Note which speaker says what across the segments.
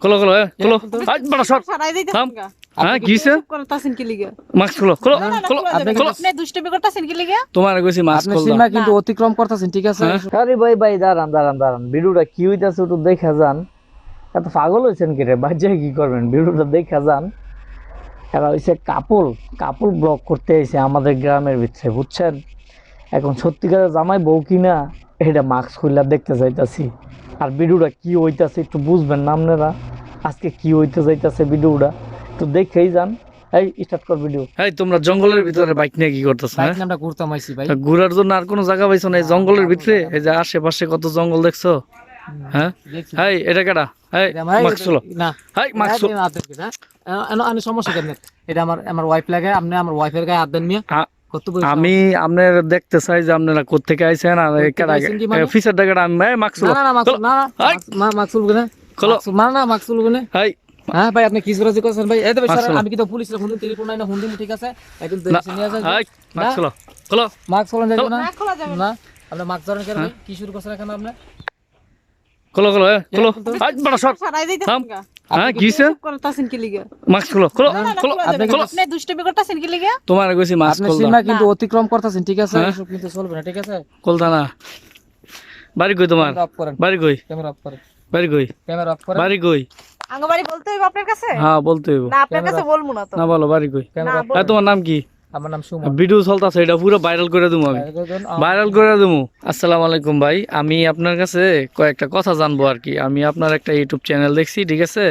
Speaker 1: খোলো খোলো খোলো আজ বড় শট থাম হ্যাঁ কিছে
Speaker 2: করতাছেন কি লিগা
Speaker 1: মাস্ক খোলো খোলো খোলো খোলো
Speaker 2: আপনি দুষ্টমি করতাছেন কি লিগা
Speaker 1: তোমার কইছি মাস্ক
Speaker 3: আপনি
Speaker 1: খোলো
Speaker 3: সীমা কিন্তু অতিক্রম করতেছেন, ঠিক আছে?
Speaker 4: আরে ভাই ভাই দাঁড়ান দাঁড়ান দাঁড়ান, ভিডিওটা কি হইতাছে একটু দেখা যান। এত পাগল হয়েছেন কি রে, বাজে কি করবেন, ভিডিওটা দেখা যান। এরা হইছে কাপল কাপল ব্লগ করতে এসে আমাদের গ্রামের ভিতরে, বুঝছেন? এখন সত্যিকারের জামাই বউ কিনা এটা মাস্ক খুললা দেখতে যাইতাছি। আর ভিডিওটা কি হইতাছে একটু বুঝবেন না আপনারা, আজকে কি হইতে যাইতাছে ভিডিওটা একটু দেখেই যান। এই স্টার্ট কর ভিডিও।
Speaker 1: এই তোমরা জঙ্গলের ভিতরে বাইক নিয়ে কি করতেছ?
Speaker 3: বাইক নামটা ঘুরতাম আইছি ভাই।
Speaker 1: ঘোরার জন্য আর কোনো জায়গা পাইছো না এই জঙ্গলের ভিতরে? এই যে আশেপাশে কত জঙ্গল দেখছো? হ্যাঁ এই এটা কেডা? এই মাস্ক খোলো
Speaker 3: না
Speaker 1: এই মাস্ক খোলো।
Speaker 3: আমি সমস্যা কেন? এটা আমার ওয়াইফ লাগে, আপনি আমার ওয়াইফের গায়ে হাত দেন মিয়া। কত বলছো?
Speaker 1: আমি আপনার দেখতে চাই যে আপনারা কোত্থেকে আইছেন আর কেডা ফিচার টাকাটা আমি মাস্ক খোলো।
Speaker 3: না না মাস্ক না না মাস্ক খুলবে না,
Speaker 1: খোলো
Speaker 3: না মাস্ক খুলবে না।
Speaker 1: এই
Speaker 3: হ্যাঁ ভাই আপনি কি জোরাজি করছেন ভাই? এই তো ভাই স্যার আমি কি তো পুলিশের ফোন দিই, টেলিফোন নাই না ফোন দিই, ঠিক আছে? একদম দেখে নিয়ে আসেন।
Speaker 1: এই মাস্ক খোলো খোলো
Speaker 3: মাস্ক খোলা যাবে না,
Speaker 2: না খোলা যাবে
Speaker 3: না আপনি মাস্ক ধরেন কেন ভাই? কি শুরু করছেন এখন আপনি?
Speaker 1: খোলো খোলো খোলো আজ বড় শট
Speaker 2: সারাই
Speaker 1: থাম
Speaker 2: যাইতাছেন গা
Speaker 1: হ্যাঁ কিছে
Speaker 2: করতাছেন কি লিগা
Speaker 1: মাস্ক খোলো খোলো খোলো খোলো
Speaker 2: আপনি দুষ্টমি করতাছেন কি লিগা
Speaker 1: তোমার কইছি মাস্ক
Speaker 3: আপনি
Speaker 1: খোলো
Speaker 3: সীমা কিন্তু অতিক্রম করতেছেন, ঠিক আছে?
Speaker 1: হ্যাঁ।
Speaker 3: এসব কিন্তু চলবে না, ঠিক আছে?
Speaker 1: খোলতা না। বাড়ি কই তোমার?
Speaker 3: অফ করেন,
Speaker 1: বাড়ি কই?
Speaker 3: ক্যামেরা অফ করেন,
Speaker 1: বাড়ি কই?
Speaker 3: ক্যামেরা অফ করেন,
Speaker 1: বাড়ি কই?
Speaker 2: আঙ্গবাড়ি বলতে হইব আপনার কাছে
Speaker 1: হ্যাঁ বলতে হইব।
Speaker 2: না আপনার কাছে বলবো না তো
Speaker 1: না বলো বাড়ি কই?
Speaker 3: ক্যামেরা অফ
Speaker 1: এই তোমার নাম কি?
Speaker 3: আমার নাম সুমন।
Speaker 1: ভিডিও চলতেছে, এটা পুরো ভাইরাল করে দেবো আমি, ভাইরাল করে দেবো। আসসালামু আলাইকুম ভাই, আমি আপনার কাছে কয়েকটা কথা জানবো আর কি। আমি আপনার একটা ইউটিউব চ্যানেল দেখছি, ঠিক আছে?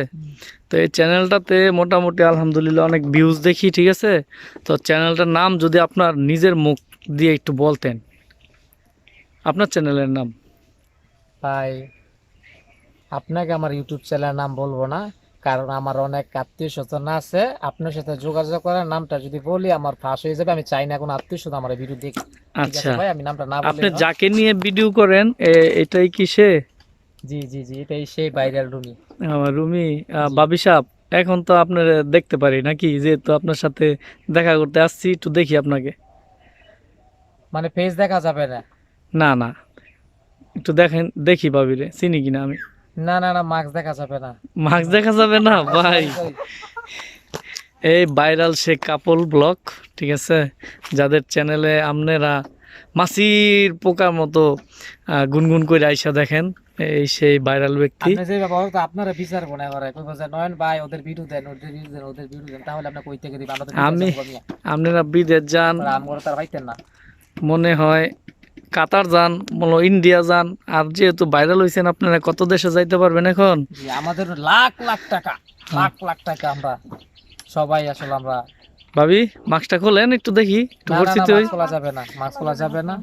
Speaker 1: তো এই চ্যানেলটাতে মোটামুটি আলহামদুলিল্লাহ অনেক ভিউজ দেখি, ঠিক আছে? তো চ্যানেলটার নাম যদি আপনার নিজের মুখ দিয়ে একটু বলতেন, আপনার চ্যানেলের নাম।
Speaker 3: ভাই আপনাকে আমার ইউটিউব চ্যানেলের নাম বলবো না, কারণ আমার অনেক আত্মীয় স্বজন আছে। আপনার সাথে যোগাযোগ করার নামটা যদি বলি আমার ফাঁস হয়ে যাবে। আমি চাই না কোনো আত্মীয় স্বজন আমার ভিডিও দেখি।
Speaker 1: আচ্ছা
Speaker 3: ভাই আমি নামটা না
Speaker 1: আপনি
Speaker 3: বলি।
Speaker 1: যাকে নিয়ে ভিডিও করেন এটাই কি সে?
Speaker 3: জি জি জি, এটাই সেই ভাইরাল রুমি।
Speaker 1: আমার রুমি বাবি সাহেব, এখন তো আপনার দেখতে পারি নাকি, যেহেতু আপনার সাথে দেখা করতে আসছি, একটু দেখি আপনাকে।
Speaker 3: মানে ফেস দেখা যাবে না?
Speaker 1: না না একটু দেখেন, দেখি বাবিরে চিনি কিনা আমি।
Speaker 3: না না না মাস্ক দেখা যাবে না।
Speaker 1: মাস্ক দেখা যাবে না ভাই। এই ভাইরাল সে কাপল ব্লগ, ঠিক আছে? যাদের চ্যানেলে আপনারা মাছির পোকার মতো গুনগুন করে আইসা দেখেন, এই সেই ভাইরাল ব্যক্তি।
Speaker 3: আপনি যে ব্যাপার তো আপনারা বিচার মনে করে কইবো যে নয়ন ভাই ওদের ভিডিও দেন, ওদের ভিডিও দেন, ওদের ভিডিও দেন, তাহলে আপনি কই থেকে দিবেন? আমরা তো
Speaker 1: আপনারা বিদেশ যান,
Speaker 3: আমরা তার পাইতেন না।
Speaker 1: মনে হয় কাতার যান, বলো ইন্ডিয়া যান, আর যেহেতু ভাইরাল হয়েছেন আপনারা কত দেশে যাইতে পারবেন এখন?
Speaker 3: জি, আমাদের লাখ লাখ টাকা, লাখ লাখ টাকা আমরা সবাই আসলে আমরা।
Speaker 1: ভাবি মাস্কটা খোলেন একটু দেখি, একটু
Speaker 3: না না
Speaker 1: পরিচিত হই।
Speaker 3: মাস্ক খোলা যাবে না, মাস্ক খোলা যাবে না।